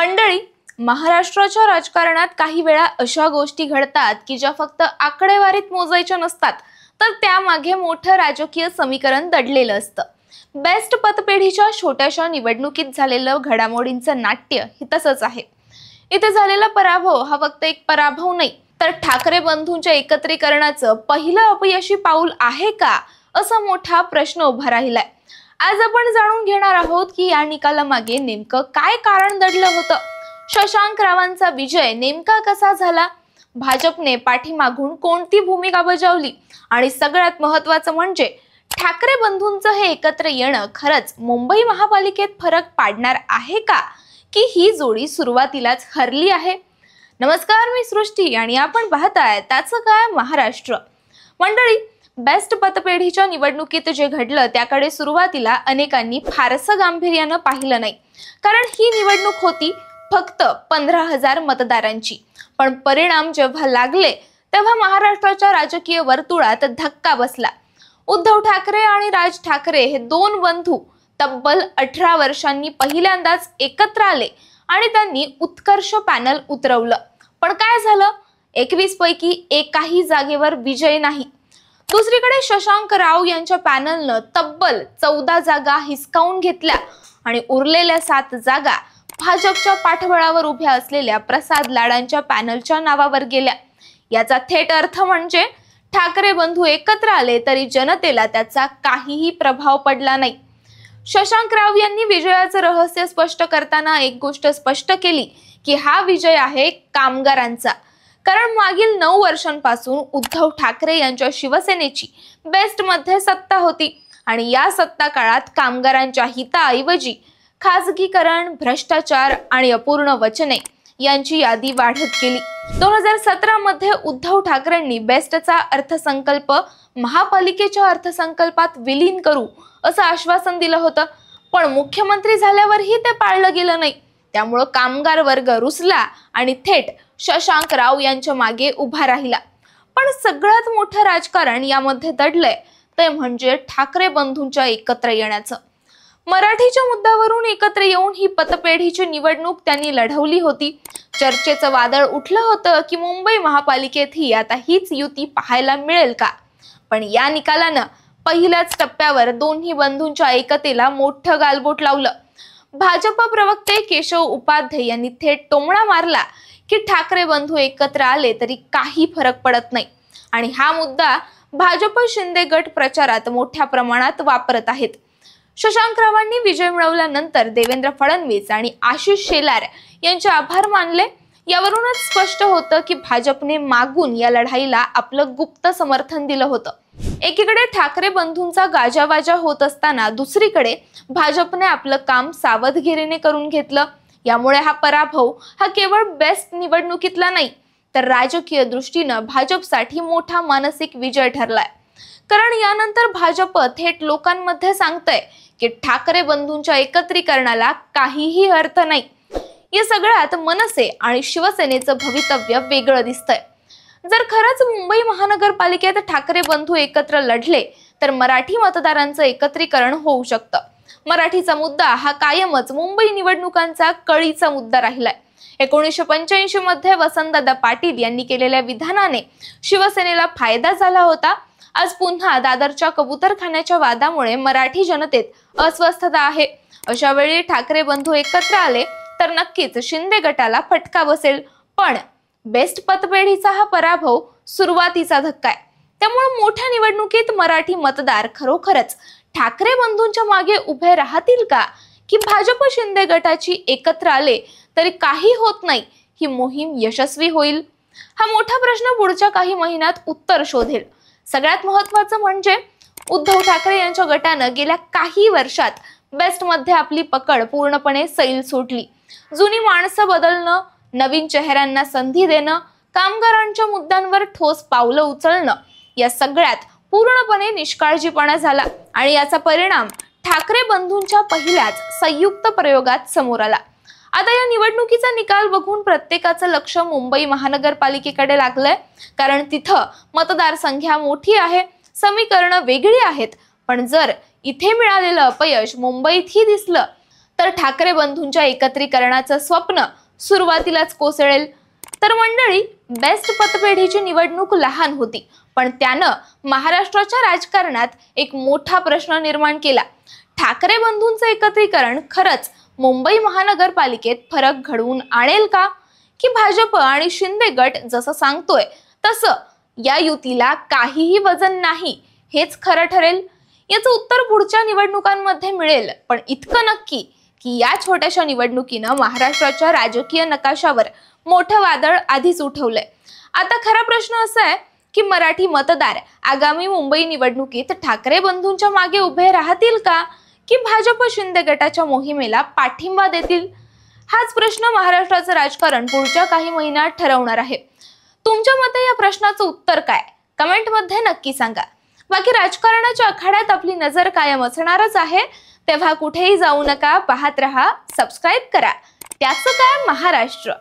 मंडळी, महाराष्ट्राच्या राजकारणात काही वेळा अशा गोष्टी घडतात की ज्या फक्त आकडेवारीत मोजायच्या नसतात, तर त्यामागे मोठं राजकीय समीकरण दडलेलं असतं। बेस्ट पतपेढीच्या छोट्याशा निवडणुकीत झालेलं घडामोडींचं नाट्य हे तसंच आहे। इथे झालेला पराभव हा फक्त एक पराभव नाही, तर ठाकरे बंधूंच्या एकत्रीकरणाचं पहिलं अपयशी पाऊल आहे का, असा मोठा प्रश्न उभा राहिलाय। आज आपण जाणून घेणार आहोत की या निकालामागे नेमकं काय कारण दडलं होतं, शशांक रावांचा विजय नेमका कसा झाला, भाजपने पाठीमागून कोणती भूमिका बजावली आणि सगळ्यात महत्त्वाचं म्हणजे ठाकरे बंधूंचं हे एकत्र येणं खरंच मुंबई महापालिकेत फरक पाडणार आहे का, की ही जोडी सुरुवातीलाच हरली आहे। नमस्कार, मी सृष्टी आणि आपण पाहताय त्याचं काय महाराष्ट्र। मंडळी, बेस्ट पतपेढीच्या निवडणुकीत जे घडलं त्याकडे सुरुवातीला अनेकांनी फारसं गांभीर्यानं पाहिलं नाही, कारण ही निवडणूक होती फक्त 15,000 मतदारांची। पण परिणाम जेव्हा लागले तेव्हा महाराष्ट्राच्या राजकीय वर्तुळात धक्का बसला। उद्धव ठाकरे आणि राज ठाकरे हे दोन बंधू तब्बल 18 वर्षांनी पहिल्यांदाच एकत्र आले आणि त्यांनी उत्कर्ष पॅनल उतरवलं। पण काय झालं, 21 पैकी एकाही जागेवर विजय नाही। दुसरीकडे शशांक राव यांच्या पॅनलनं तब्बल 14 जागा हिसकावून घेतल्या आणि उरलेल्या 7 जागा भाजपच्या पाठबळावर उभ्या असलेल्या प्रसाद लाडांच्या पॅनलच्या नावावर गेल्या। याचा थेट अर्थ म्हणजे ठाकरे बंधू एकत्र आले तरी जनतेला त्याचा काहीही प्रभाव पडला नाही। शशांक राव यांनी विजयाचं रहस्य स्पष्ट करताना एक गोष्ट स्पष्ट केली की हा विजय आहे कामगारांचा, कारण मागील 9 वर्षांपासून उद्धव ठाकरे यांच्या शिवसेनेची बेस्ट मध्ये सत्ता होती आणि या सत्ता काळात कामगारांच्या हिताऐवजी खासगीकरण, भ्रष्टाचार आणि अपूर्ण वचने यांची यादी वाढत गेली। 2017 मध्ये उद्धव ठाकरेंनी बेस्टचा अर्थसंकल्प महापालिकेच्या अर्थसंकल्पात विलीन करू असं आश्वासन दिलं होतं, पण मुख्यमंत्री झाल्यावरही ते पाळलं गेलं नाही। त्यामुळे कामगार वर्ग रुसला आणि थेट शशांक राव यांच्या मागे उभा राहिला। पण सगळ्यात मोठं राजकारण यामध्ये दडलंय ते म्हणजे ठाकरे बंधूंच्या एकत्र येण्याचं। मराठीच्या मुद्द्यावरून एकत्र येऊन ही पतपेढीची निवडणूक त्यांनी लढवली होती। चर्चेचं वादळ उठलं होतं की मुंबई महापालिकेतही आता हीच युती पाहायला मिळेल का। पण या निकालानं पहिल्याच टप्प्यावर दोन्ही बंधूंच्या एकतेला मोठं गालबोट लावलं। भाजप प्रवक्ते केशव उपाध्ये यांनी थेट टोमणा मारला की ठाकरे बंधू एकत्र आले तरी काही फरक पडत नाही आणि हा मुद्दा भाजप शिंदे गट प्रचारात मोठ्या प्रमाणात वापरत आहेत। शशांक रावांनी विजय मिळवल्यानंतर देवेंद्र फडणवीस आणि आशिष शेलार यांचे आभार मानले। यावरूनच स्पष्ट होतं की भाजपने मागून या लढाईला आपलं गुप्त समर्थन दिलं होतं। एकीकडे ठाकरे बंधूंचा गाजावाजा होत असताना दुसरीकडे भाजपने आपलं काम सावधगिरीने करून घेतलं। यामुळे हा पराभव हा केवळ बेस्ट निवडणुकीतला नाही, तर राजकीय दृष्टीनं भाजपसाठी मोठा मानसिक विजय ठरलाय, कारण यानंतर भाजप थेट लोकांमध्ये सांगतंय की ठाकरे बंधूंच्या एकत्रीकरणाला काहीही अर्थ नाही। या सगळ्यात मनसे आणि शिवसेनेचं भवितव्य वेगळं दिसतंय। जर खरंच मुंबई महानगरपालिकेत ठाकरे बंधू एकत्र लढले तर मराठी मतदारांचं एकत्रीकरण होऊ शकतं। मराठीचा मुद्दा हा कायमच मुंबई निवडणुकांचा कळीचा मुद्दा राहिलाय। 1985 मध्ये वसंतदादा पाटील यांनी केलेल्या विधानाने शिवसेनेला फायदा झाला होता। आज पुन्हा दादरच्या कबूतरखान्याच्या वादामुळे मराठी जनतेत अस्वस्थता आहे। अशा वेळी ठाकरे बंधू एकत्र आले तर नक्कीच शिंदे गटाला फटका बसेल। पण बेस्ट पतपेढीचा हा पराभव सुरुवातीचा धक्का आहे, त्यामुळे मोठ्या निवडणुकीत मराठी मतदार खरोखरच ठाकरे बंधूंच्या मागे उभे राहतील का, की भाजप शिंदे गटाची एकत्र आले तरी काही होत नाही ही मोहीम यशस्वी होईल? हा मोठा प्रश्न पुढच्या काही महिन्यात उत्तर शोधेल। सगळ्यात महत्त्वाचं म्हणजे उद्धव ठाकरे यांच्या गटानं गेल्या काही वर्षात बेस्ट मध्ये आपली पकड पूर्णपणे सैल सोडली। जुनी माणसं बदलणं, नवीन चेहऱ्यांना संधी देणं, कामगारांच्या मुद्द्यांवर ठोस पावलं उचलणं, या सगळ्यात पूर्णपणे निष्काळजीपणा झाला आणि याचा परिणाम ठाकरे बंधूंच्या पहिल्याच संयुक्त प्रयोगात समोर आला। आता या निवडणुकीचा निकाल बघून प्रत्येकाचं लक्ष मुंबई महानगरपालिकेकडे लागलंय, कारण तिथं मतदारसंख्या मोठी आहे, समीकरणं वेगळी आहेत। पण जर इथे मिळालेलं अपयश मुंबईतही दिसलं तर ठाकरे बंधूंच्या एकत्रीकरणाचं स्वप्न सुरुवातीलाच कोसळेल? तर मंडळी, बेस्ट पतपेढीची निवडणूक लहान होती, पण त्यानं महाराष्ट्राच्या राजकारणात एक मोठा प्रश्न निर्माण केला. ठाकरे बंधूंचं एकत्रीकरण खरंच मुंबई महानगरपालिकेत फरक घडवून आणेल का? की भाजप आणि शिंदे गट जसं सांगतोय तसं या युतीला काहीही वजन नाही हेच खरं ठरेल? याचं उत्तर पुढच्या निवडणुकांमध्ये मिळेल, पण इतकं नक्की की या छोट्याशा निवडणुकीनं महाराष्ट्राच्या राजकीय नकाशावर मोठं वादळ आधीच उठवलंय. आता खरा प्रश्न असा आहे की मराठी मतदार आगामी मुंबई निवडणुकीत ठाकरे बंधूंच्या मागे उभे राहतील का, की भाजप शिंदे गटाच्या मोहिमेला पाठिंबा देतील? हाच प्रश्न महाराष्ट्राचं राजकारण पुढच्या काही महिन्यात ठरवणार आहे. तुमच्या मते या प्रश्नाचं उत्तर काय? कमेंटमध्ये नक्की सांगा. बाकी राजकारणाच्या आखाड्यात आपली नजर कायम असणारच आहे, तेव्हा कुठेही जाऊ नका, पाहत रहा, सबस्क्राईब करा. त्याचं काय महाराष्ट्र.